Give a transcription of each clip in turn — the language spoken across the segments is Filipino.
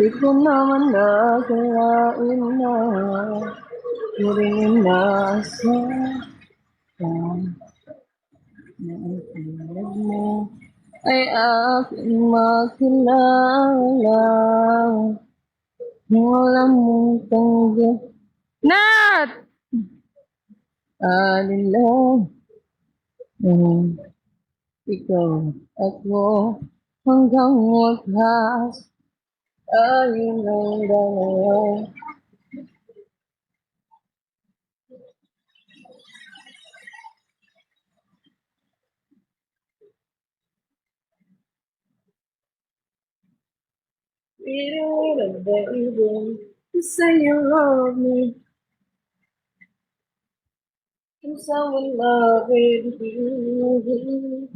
Di ko naman nakalain na di rin inaasahan na ang tulad mo ay aking makilala. Wala mong tanggap. Nat! Alila. Ikaw at mo hanggang wakas ay ng dalawa. Little baby, you say you love me, and someone loving you.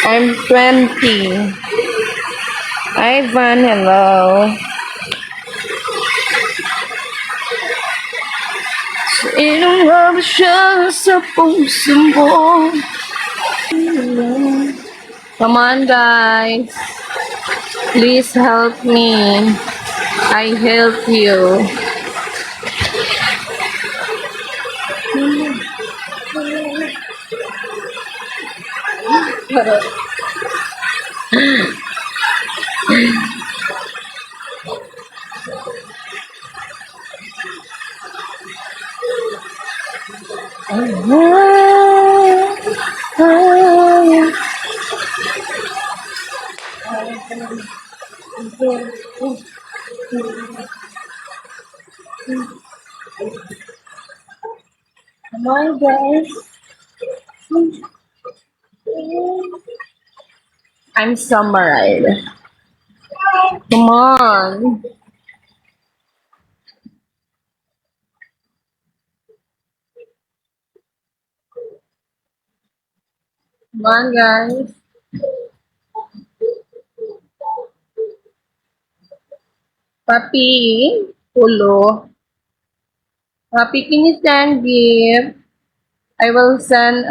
I'm 20. Ivan, hello. Inuwag siya sa puso mo. Come on, guys. Please help me. I help you. Come on, guys. I'm summarized. Come on. Come on, guys. Papi, Pulo. Papi, can you send gift? I will send,